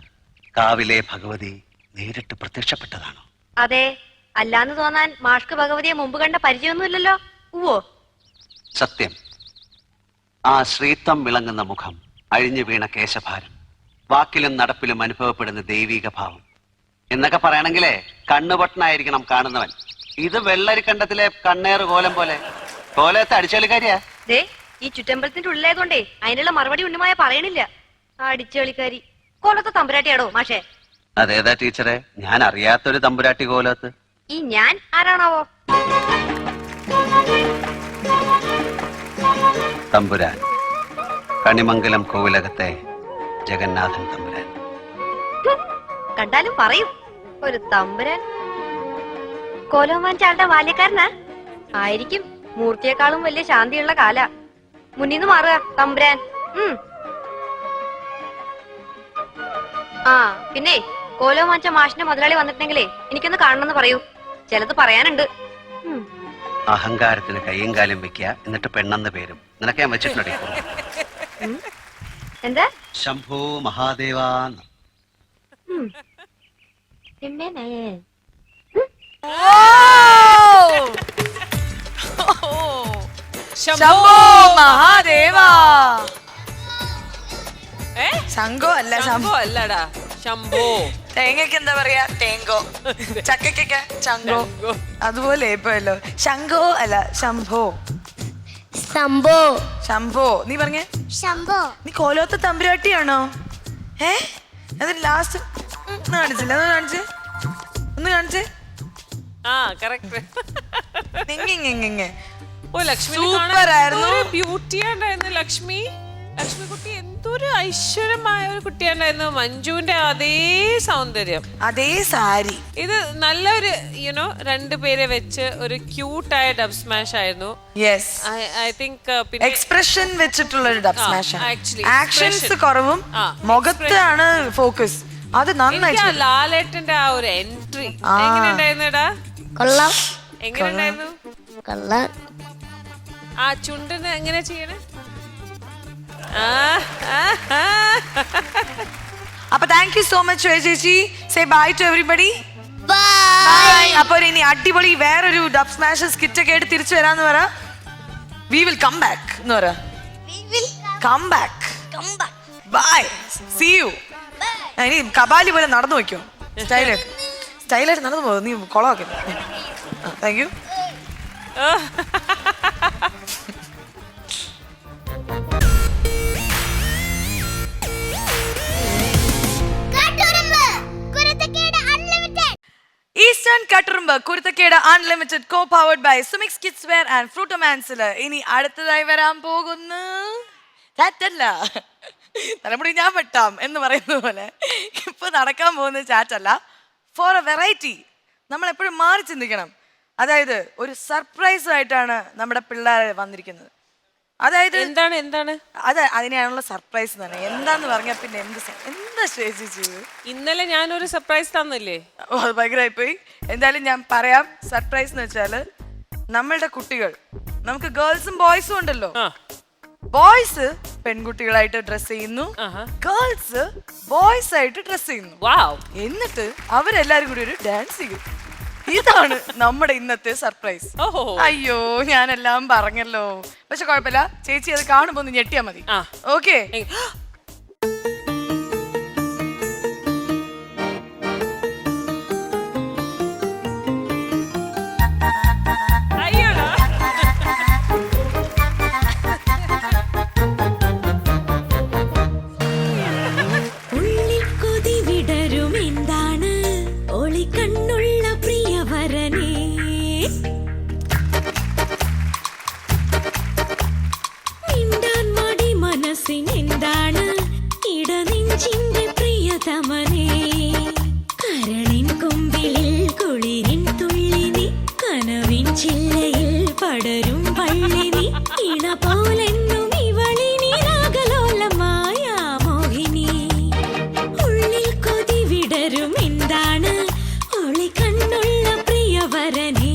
കാവിലെ ഭഗവതി നേരിട്ട് പ്രത്യക്ഷപ്പെട്ടതാണോ? അതെ. അല്ലാന്ന് തോന്നാൻ മാഷ്ക്ക് ഭഗവതിയെ മുമ്പ് കണ്ട പരിചയമൊന്നുമില്ലല്ലോ. ഉവ്വോ? സത്യം. ആ ശ്രീത്വം വിളങ്ങുന്ന മുഖം, അഴിഞ്ഞു വീണ കേശഭാരം, വാക്കിലും നടപ്പിലും അനുഭവപ്പെടുന്ന ദൈവിക ഭാവം എന്നൊക്കെ പറയണെങ്കിലേ കണ്ണുപൊട്ടനായിരിക്കണം കാണുന്നവൻ. ഇത് വെള്ളരിക്കണ്ടത്തിലെ കണ്ണേറ് കോലം പോലെ. കോലത്തെ അടിച്ചളിക്കാരിയാ. ദേ ഈ ചുറ്റമ്പലത്തിന്റെ ഉള്ളിലായതുകൊണ്ടേ അതിനുള്ള മറുപടി ഉണ്ണിമായ പറയണില്ല. അടിച്ചളിക്കാരി കോലത്തെ തമ്പുരാട്ടിയാടോ മാഷേ? അതേതാ ടീച്ചറെ? ഞാൻ അറിയാത്തൊരു തമ്പുരാട്ടി കോലത്ത്. ഈ ഞാൻ ആരാണാവോ? തമ്പുരാൻ, കണിമംഗലം കോവിലകത്തെ ജഗന്നാഥൻ തമ്പുരാൻ. കണ്ടാലും പറയും ഒരു തമ്പുരാൻ. കോലോമാൻ ചാളുടെ ബാല്യക്കാരനാ ആയിരിക്കും. മൂർത്തിയെക്കാളും വലിയ ശാന്തിയുള്ള കാല. മുന്നിന്ന് മാറുക തമ്പുരാൻ. ആ പിന്നെ കോലോമാഞ്ച മാഷിന്റെ മുതലാളി വന്നിട്ടുണ്ടെങ്കിലേ എനിക്കൊന്ന് കാണണമെന്ന് പറയൂ. ചിലത് പറയാനുണ്ട്. അഹങ്കാരത്തിന് കയ്യും കാലും വെക്കുക, എന്നിട്ട് പെണ്ണെന്ന പേരും നിനക്ക് ഞാൻ വെച്ചിട്ടുണ്ട്. എന്താ? ശംഭോ മഹാദേവാന്ന്. ശംഭോ മഹാദേവാ. ശംഖോ അല്ല, ശംഭോ അല്ലടാ, ശംഭോ. തേങ്ങക്ക് എന്താ പറയാ? തേങ്കോ. ചക്കയ്ക്കൊക്കെ ചങ്കോ. അതുപോലെ ഇപ്പല്ലോ ശംഖോ അല്ല ശംഭോ. ശംഭോ. ശംഭോ. നീ പറഞ്ഞേ ശംഭോ. നീ കോലോത്ത തമ്പുരാട്ടിയാണോ? അത് ലാസ്റ്റ് കാണിച്ചില്ല. ഒന്ന് കാണിച്ചേ. ആ കറക്റ്റ്. ഓ ലക്ഷ്മി സൂപ്പറായിരുന്നു. ബ്യൂട്ടി ഉണ്ടായിരുന്നു ലക്ഷ്മി. ലക്ഷ്മി കുട്ടി എന്തൊരു ഐശ്വര്യമായ ഒരു കുട്ടിയുണ്ടായിരുന്നു. മഞ്ജുവിന്റെ അതേ സൗന്ദര്യം, അതേ സാരി. ഇത് നല്ലൊരു രണ്ടുപേരെ വെച്ച് ഒരു ക്യൂട്ടായ ഡബ് സ്മാഷ് ആയിരുന്നു. യെസ്, ഐ തിങ്ക് എക്സ്പ്രഷൻ വെച്ചിട്ടുള്ള ഒരു ഡബ് സ്മാഷ്. actually, ആക്ഷൻസ് കുറവും മുഖത്താണ് ഫോക്കസ്. അത് നന്നായി. ലാലേട്ടന്റെ ആ ഒരു എൻട്രി എങ്ങനെയുണ്ടായിരുന്നടാ? കൊള്ളാം. എങ്ങനെയുണ്ടായിരുന്നു? കൊള്ളാം. ആ ചുണ്ടിന് എങ്ങനെ ചെയ്യണേ? അപ്പൊ thank you so much Shweta ചേച്ചി. Say bye to everybody. Bye. അപ്പൊ ഇനി അടിപൊളി വേറൊരു ഡബ് സ്മാഷ് സ്കിറ്റ് ഒക്കെ ആയിട്ട് തിരിച്ചു വരാന്ന് പറ. വി വിൽ കം ബാക്ക് എന്ന് പറ. Come back. Bye. See you. ഇനി കബാലി പോലെ നടന്നു വയ്ക്കും. സ്റ്റൈലായിട്ട് നടന്നു പോകും. നീ കൊളമാക്കി. Thank you. Eastern Katturumbu Kuruthakkedu unlimited co powered by Sumix kids wear and ഫ്രൂട്ടോമാൻസില് ഇനി അടുത്തതായി വരാൻ പോകുന്നു. ചാറ്റല്ല, തലമുടി ഞാൻ വെട്ടാം എന്ന് പറയുന്ന പോലെ ഇപ്പൊ നടക്കാൻ പോകുന്ന ചാറ്റല്ല. Four A variety. നമ്മൾ എപ്പോഴും മാറി ചിന്തിക്കണം. അതായത് ഒരു സർപ്രൈസ് ആയിട്ടാണ് നമ്മുടെ പിള്ളേർ വന്നിരിക്കുന്നത്. അതായത് എന്താണ് അത് അതിനെയാണുള്ള സർപ്രൈസ് തന്നെ. എന്താന്ന് പറഞ്ഞാ പിന്നെ എന്താ ശ്രേഷിച്ചു? ഇന്നലെ ഞാനൊരു സർപ്രൈസ് തന്നില്ലേ? ഓ, അത് ഭയങ്കരമായിപ്പോയി. എന്തായാലും ഞാൻ പറയാം. സർപ്രൈസ് എന്ന് വെച്ചാല് നമ്മളുടെ കുട്ടികൾ, നമുക്ക് ഗേൾസും ബോയ്സും ഉണ്ടല്ലോ. ബോയ്സ് പെൺകുട്ടികളായിട്ട് ഡ്രസ് ചെയ്യുന്നു, ഗേൾസ് ബോയ്സ് ആയിട്ട് ഡ്രസ് ചെയ്യുന്നു. എന്നിട്ട് അവരെല്ലാരും കൂടി ഒരു ഡാൻസ് ചെയ്യും. ഇതാണ് നമ്മുടെ ഇന്നത്തെ സർപ്രൈസ്. അയ്യോ, ഞാനെല്ലാം പറഞ്ഞല്ലോ. പക്ഷെ കുഴപ്പമില്ല, ചേച്ചി അത് കാണുമ്പോ ഒന്ന് ഞെട്ടിയാ മതി. ഓക്കെ? എന്താണ് ഇടനെഞ്ചിന്റെ പ്രിയതമനേ, കരളിൻ കൊമ്പിളിൽ കുളിരിൻ തുള്ളിനി, കനവിൻ ചില്ലയിൽ പടരും പള്ളിനി, ഇണ പോലെന്നും ഇവളിനി രാഗലോലമായ മോഹിനി. ഉള്ളിൽ കൊതി വിടരും എന്താണ് ഒളി കണ്ണുള്ള പ്രിയവരനേ.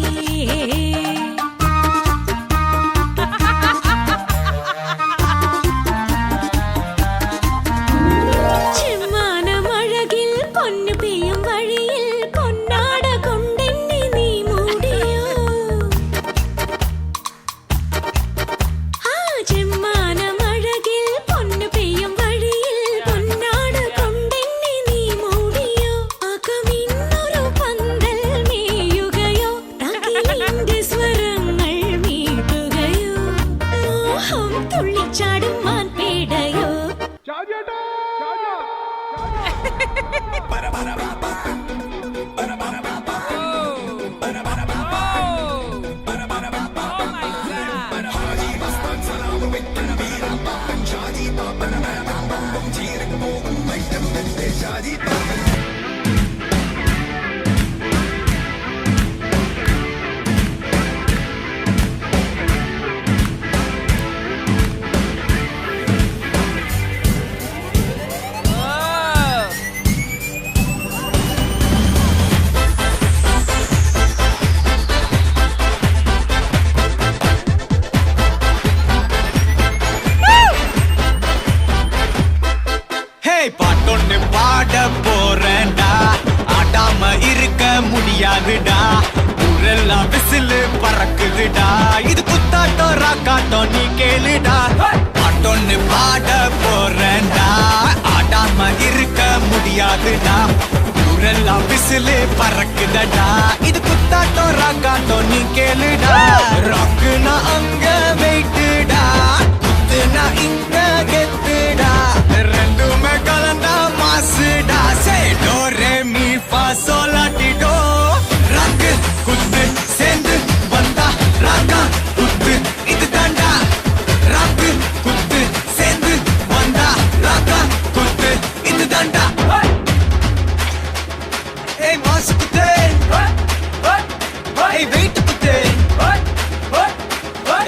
பாட்டொன்னு பாட போறேன்டா, ஆடாம இருக்க முடியாதுடா, ஊரெல்லாம் விசிலு பறக்குதுடா, இது குத்தாட்டம் ராக்காட்டம் நீ கேளுடா. பாட்டொன்னு பாட போறேன்டா, ஆடாம இருக்க முடியாதுடா, ஊரெல்லாம் விசிலு பறக்குதடா, இது குத்தாட்டம் ராக்காட்டம் நீ கேளுடா. ராக்குனா அங்க வெயிட்டுடா, குத்துனா இங்க கெத்துடா, ரெண்டுமே கலந்தா மாசுடா. சே டோ ரே மீ ஃபா சோல் லா டி டோ. ராக்கு குத்து சேர்ந்து வந்தா ராக்கா குத்து இது தாண்டா. ராக்கு குத்து சேர்ந்து வந்தா ராக்கா குத்து இது தாண்டா. ஏய் மாசு குத்து, ஏய் வெயிட் குத்து,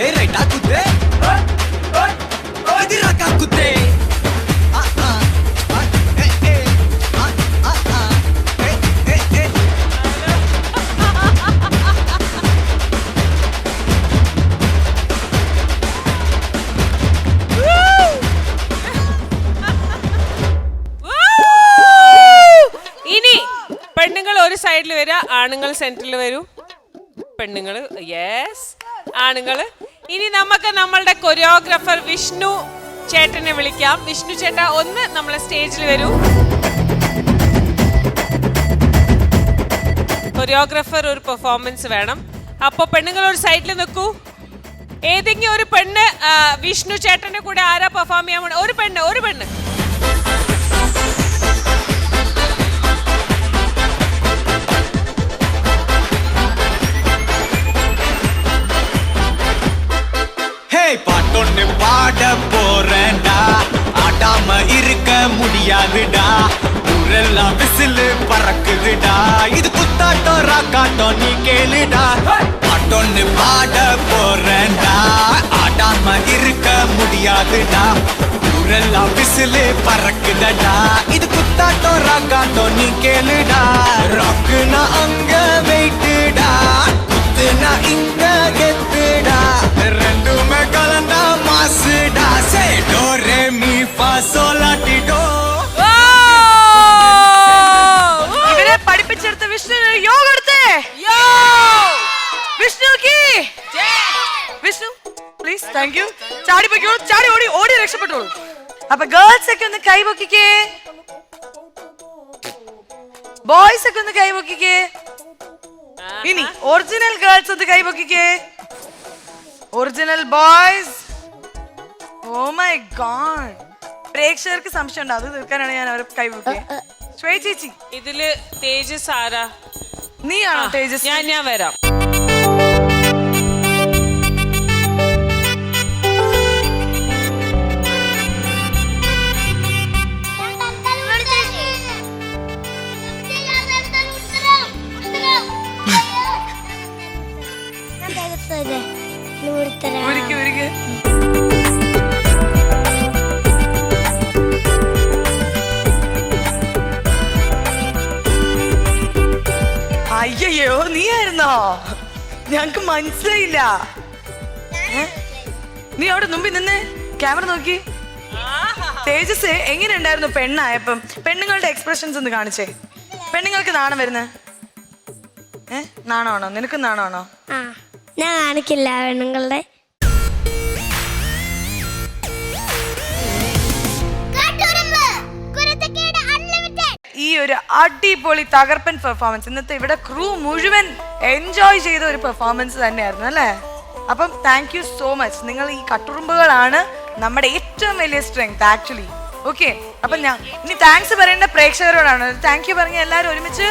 ஏய் ரைட்டா குத்து, இது ராக்கா குத்து. ഇനി പെണ്ണുങ്ങൾ ഒരു സൈഡിൽ വരിക, ആണുങ്ങൾ സെന്ററിൽ വരൂ. പെണ്ണുങ്ങൾ യെസ്, ആണുങ്ങള്. ഇനി നമുക്ക് നമ്മളുടെ കൊറിയോഗ്രാഫർ വിഷ്ണു ചേട്ടനെ വിളിക്കാം. വിഷ്ണു ചേട്ടാ ഒന്ന് നമ്മളെ സ്റ്റേജിൽ വരൂ. കൊറിയോഗ്രാഫർ ഒരു പെർഫോമൻസ് വേണം. അപ്പൊ പെണ്ണുങ്ങൾ ഒരു സൈഡിൽ നിൽക്കൂ. ഏതെങ്കിലും ഒരു പെണ്ണ് വിഷ്ണു ചേട്ടന്റെ കൂടെ ആരാ പെർഫോം ചെയ്യാൻ വേണം? ഒരു പെണ്ണ്, ഒരു പെണ്ണ്. பாட்டொன்னு பாட போறேன்டா, ஆடாம இருக்க முடியாதுடா, ஊரெல்லாம் விசிலு பறக்குதுடா, இது குத்தாட்டம் ராக்காட்டம் நீ கேளுடா. பாட்டொன்னு பாட போறேன்டா, ஆடாம இருக்க முடியாதுடா, ஊரெல்லாம் விசிலு பறக்குதடா, இது குத்தாட்டம் ராக்காட்டம் நீ கேளுடா. ராக்குனா அங்க வெயிட்டுடா, குத்துனா இங்க கெத்துடா, ரெண்டுமே கலந்தா மாசுடா. சே டோ ரே மீ ஃபா சோல் லா டி டோ. ഇവരെ പഠിപ്പിച്ചെടുത്ത വിഷ്ണു യോഗ എടുത്തേ. വിഷ്ണുക്ക് വിഷ്ണു പ്ലീസ്, താങ്ക് യു. ചാടി പൊയ്ക്കോളൂ, ചാടി ഓടി ഓടി രക്ഷപ്പെട്ടോളൂ. അപ്പൊ ഗേൾസ് ഒക്കെ ഒന്ന് കൈപൊക്കിക്കേ, ബോയ്സ് ഒക്കെ ഒന്ന് കൈപൊക്കിക്കേ. ഇനി ഒറിജിനൽ ഗേൾസ് ഒന്ന് കൈപൊക്കിക്കേ, original boys. Oh my god, പ്രേക്ഷകർക്ക് സംശയം ഉണ്ട്, അത് തീർക്കാനാണ് ഞാൻ അവരെ കൈപൊക്കിയത്. ശ്വേത ചേച്ചി, ഇതില് തേജസ് ആരാ? നീയാണോ തേജസ്? ഞാൻ വരാം. അയ്യോ, നീയായിരുന്നോ? ഞങ്ങക്ക് മനസ്സിലായില്ല. നീ അവിടെ മുമ്പിൽ നിന്ന് ക്യാമറ നോക്കി. തേജസ് എങ്ങനെ ഉണ്ടായിരുന്നു പെണ്ണായപ്പം? പെണ്ണുങ്ങളുടെ എക്സ്പ്രഷൻസ് ഒന്ന് കാണിച്ചേ. പെണ്ണുങ്ങൾക്ക് നാണം വരുന്നേ? നാണമാണോ? നിനക്ക് നാണമാണോ? ഞാൻ കാണിക്കില്ല പെണ്ണുങ്ങളുടെ. ഈ ഒരു അടിപൊളി തകർപ്പൻ പെർഫോമൻസ് ഇന്നത്തെ ഇവിടെ ക്രൂ മുഴുവൻ എൻജോയ് ചെയ്ത ഒരു പെർഫോമൻസ് തന്നെയായിരുന്നു അല്ലേ? അപ്പം താങ്ക് യു സോ മച്ച്. നിങ്ങൾ ഈ കട്ടുറുമ്പുകളാണ് നമ്മുടെ ഏറ്റവും വലിയ സ്ട്രെങ്ത്. ആക്ച്വലി ഓക്കെ, അപ്പൊ ഞാൻ ഇനി താങ്ക്സ് പറയേണ്ട പ്രേക്ഷകരോടാണ്. താങ്ക് യു പറഞ്ഞ എല്ലാരും ഒരുമിച്ച്